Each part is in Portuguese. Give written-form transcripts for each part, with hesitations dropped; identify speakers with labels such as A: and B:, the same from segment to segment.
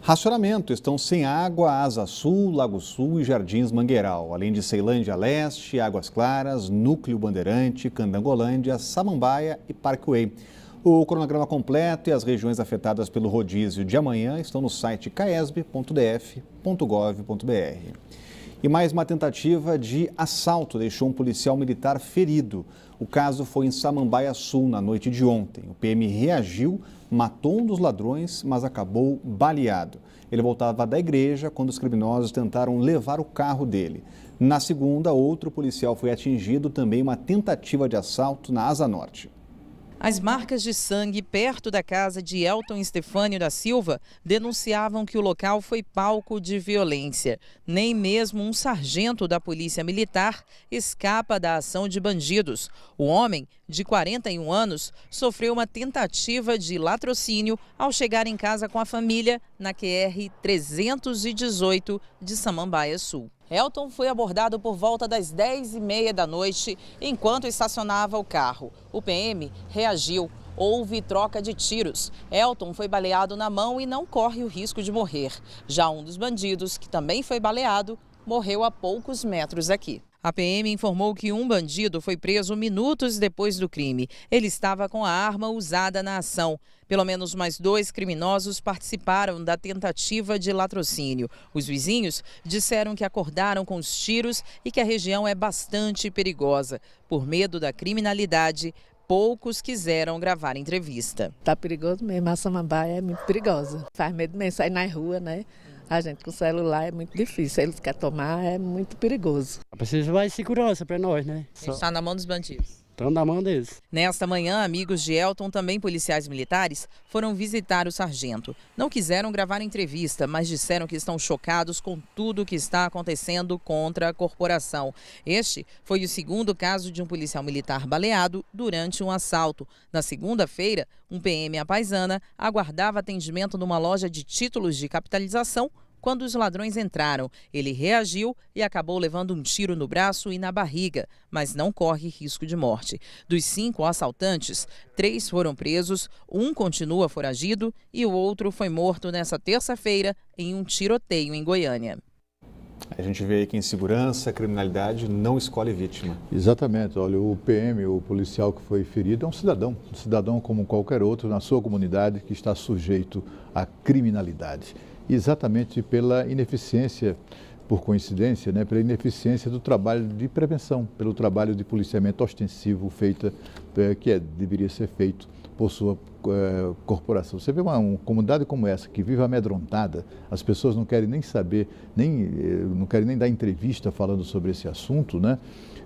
A: Racionamento. Estão sem água Asa Sul, Lago Sul e Jardins Mangueiral, além de Ceilândia Leste, Águas Claras, Núcleo Bandeirante, Candangolândia, Samambaia e Parkway. O cronograma completo e as regiões afetadas pelo rodízio de amanhã estão no site caesb.df.gov.br. E mais uma tentativa de assalto deixou um policial militar ferido. O caso foi em Samambaia Sul, na noite de ontem. O PM reagiu, matou um dos ladrões, mas acabou baleado. Ele voltava da igreja quando os criminosos tentaram levar o carro dele. Na segunda, outro policial foi atingido, também uma tentativa de assalto na Asa Norte.
B: As marcas de sangue perto da casa de Elton Estefânio da Silva denunciavam que o local foi palco de violência. Nem mesmo um sargento da Polícia Militar escapa da ação de bandidos. O homem, de 41 anos, sofreu uma tentativa de latrocínio ao chegar em casa com a família na QR 318 de Samambaia Sul. Elton foi abordado por volta das 10h30 da noite, enquanto estacionava o carro. O PM reagiu. Houve troca de tiros. Elton foi baleado na mão e não corre o risco de morrer. Já um dos bandidos, que também foi baleado, morreu a poucos metros daqui. A PM informou que um bandido foi preso minutos depois do crime. Ele estava com a arma usada na ação. Pelo menos mais 2 criminosos participaram da tentativa de latrocínio. Os vizinhos disseram que acordaram com os tiros e que a região é bastante perigosa. Por medo da criminalidade, poucos quiseram gravar entrevista.
C: Tá perigoso mesmo, a Samambaia é muito perigosa. Faz medo mesmo sair na rua, né? A gente com o celular é muito difícil, eles querem tomar, é muito perigoso.
D: Precisa mais segurança para nós, né?
B: Está na mão dos bandidos.
D: Estão na mão deles.
B: Nesta manhã, amigos de Elton, também policiais militares, foram visitar o sargento. Não quiseram gravar entrevista, mas disseram que estão chocados com tudo o que está acontecendo contra a corporação. Este foi o segundo caso de um policial militar baleado durante um assalto. Na segunda-feira, um PM apaisana aguardava atendimento numa loja de títulos de capitalização quando os ladrões entraram. Ele reagiu e acabou levando um tiro no braço e na barriga, mas não corre risco de morte. Dos 5 assaltantes, 3 foram presos, um continua foragido e o outro foi morto nesta terça-feira em um tiroteio em Goiânia.
A: A gente vê que insegurança, criminalidade não escolhe vítima.
E: Exatamente. Olha, o PM, o policial que foi ferido, é um cidadão como qualquer outro na sua comunidade que está sujeito à criminalidade. Exatamente pela ineficiência, por coincidência, né, pela ineficiência do trabalho de prevenção, pelo trabalho de policiamento ostensivo deveria ser feito por sua corporação. Você vê uma comunidade como essa, que vive amedrontada, as pessoas não querem nem saber, não querem nem dar entrevista falando sobre esse assunto, né?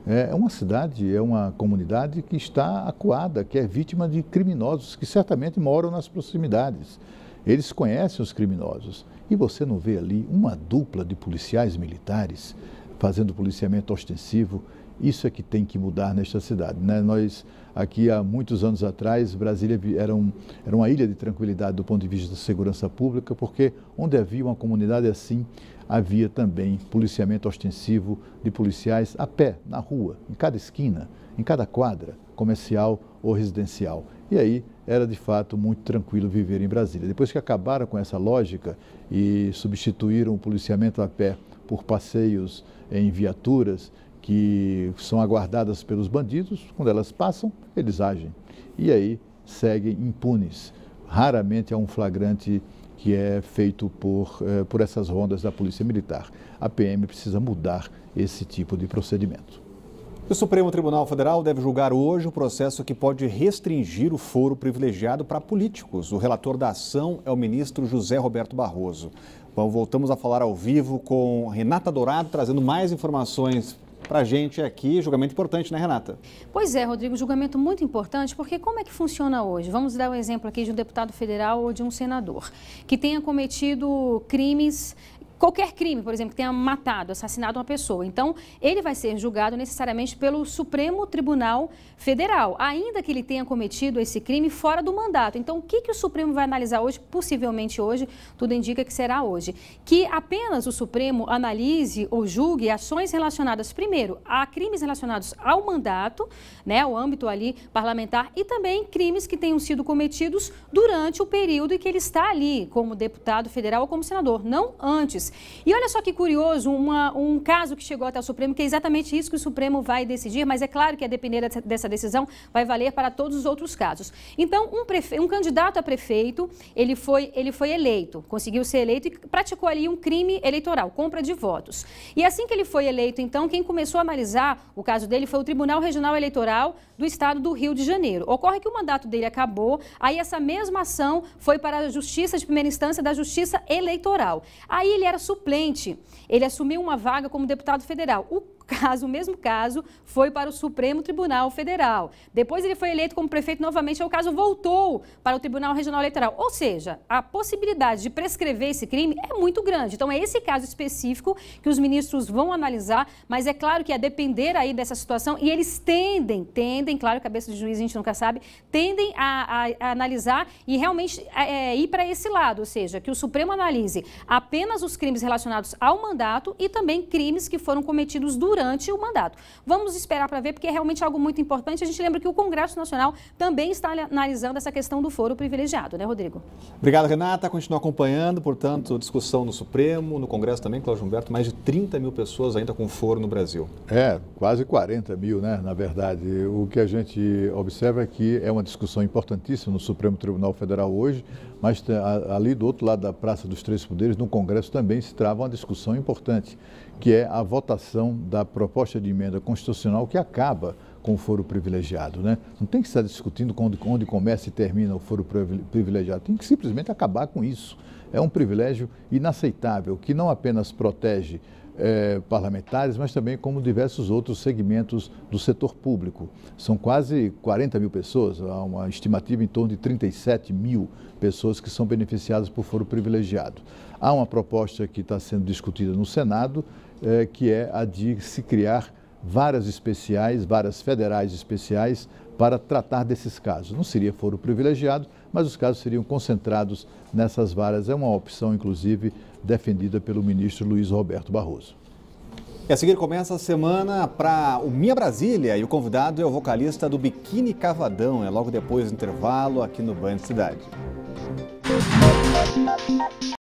E: É uma cidade, é uma comunidade que está acuada, que é vítima de criminosos que certamente moram nas proximidades. Eles conhecem os criminosos. E você não vê ali uma dupla de policiais militares fazendo policiamento ostensivo? Isso é que tem que mudar nesta cidade, né? Nós, aqui há muitos anos atrás, Brasília era uma ilha de tranquilidade do ponto de vista da segurança pública, porque onde havia uma comunidade assim, havia também policiamento ostensivo de policiais a pé, na rua, em cada esquina, em cada quadra comercial ou residencial. E aí era de fato muito tranquilo viver em Brasília. Depois que acabaram com essa lógica e substituíram o policiamento a pé por passeios em viaturas que são aguardadas pelos bandidos, quando elas passam, eles agem. E aí seguem impunes. Raramente há um flagrante que é feito por essas rondas da Polícia Militar. A PM precisa mudar esse tipo de procedimento.
A: O Supremo Tribunal Federal deve julgar hoje o processo que pode restringir o foro privilegiado para políticos. O relator da ação é o ministro José Roberto Barroso. Bom, voltamos a falar ao vivo com Renata Dourado, trazendo mais informações para a gente aqui. Julgamento importante, né, Renata?
F: Pois é, Rodrigo, julgamento muito importante, porque como é que funciona hoje? Vamos dar um exemplo aqui de um deputado federal ou de um senador que tenha cometido crimes qualquer crime, por exemplo, que tenha matado, assassinado uma pessoa. Então, ele vai ser julgado necessariamente pelo Supremo Tribunal Federal, ainda que ele tenha cometido esse crime fora do mandato. Então, o que o Supremo vai analisar hoje? Possivelmente hoje, tudo indica que será hoje. Que apenas o Supremo analise ou julgue ações relacionadas, primeiro, a crimes relacionados ao mandato, né, o âmbito ali parlamentar, e também crimes que tenham sido cometidos durante o período em que ele está ali, como deputado federal ou como senador, não antes. E olha só que curioso, um caso que chegou até o Supremo, que é exatamente isso que o Supremo vai decidir, mas é claro que a depender dessa decisão vai valer para todos os outros casos. Então, um candidato a prefeito, ele foi eleito, conseguiu ser eleito e praticou ali um crime eleitoral, compra de votos. E assim que ele foi eleito, então, quem começou a analisar o caso dele foi o Tribunal Regional Eleitoral do Estado do Rio de Janeiro. Ocorre que o mandato dele acabou, aí essa mesma ação foi para a Justiça de Primeira Instância da Justiça Eleitoral. Aí ele era suplente, ele assumiu uma vaga como deputado federal. O mesmo caso foi para o Supremo Tribunal Federal. Depois ele foi eleito como prefeito novamente, o caso voltou para o Tribunal Regional Eleitoral. Ou seja, a possibilidade de prescrever esse crime é muito grande. Então é esse caso específico que os ministros vão analisar, mas é claro que a depender aí dessa situação, e eles tendem, claro, cabeça de juiz a gente nunca sabe, tendem a analisar e realmente ir para esse lado, ou seja, que o Supremo analise apenas os crimes relacionados ao mandato e também crimes que foram cometidos durante o mandato. Vamos esperar para ver, porque é realmente algo muito importante. A gente lembra que o Congresso Nacional também está analisando essa questão do foro privilegiado, né, Rodrigo?
A: Obrigado, Renata. Continua acompanhando, portanto, discussão no Supremo, no Congresso também, Cláudio Humberto, mais de 30 mil pessoas ainda com foro no Brasil.
E: Quase 40 mil, né, na verdade. O que a gente observa é que é uma discussão importantíssima no Supremo Tribunal Federal hoje, mas ali do outro lado da Praça dos Três Poderes, no Congresso, também se trava uma discussão importante, que é a votação da proposta de emenda constitucional que acaba com o foro privilegiado, né? Não tem que estar discutindo onde começa e termina o foro privilegiado, tem que simplesmente acabar com isso. É um privilégio inaceitável, que não apenas protege parlamentares, mas também como diversos outros segmentos do setor público. São quase 40 mil pessoas, há uma estimativa em torno de 37 mil pessoas que são beneficiadas por foro privilegiado. Há uma proposta que está sendo discutida no Senado, que é a de se criar varas federais especiais para tratar desses casos. Não seria foro privilegiado, mas os casos seriam concentrados nessas varas. É uma opção, inclusive, defendida pelo ministro Luiz Roberto Barroso.
A: E a seguir começa a semana para o Minha Brasília e o convidado é o vocalista do Biquíni Cavadão. É logo depois do intervalo aqui no Band Cidade.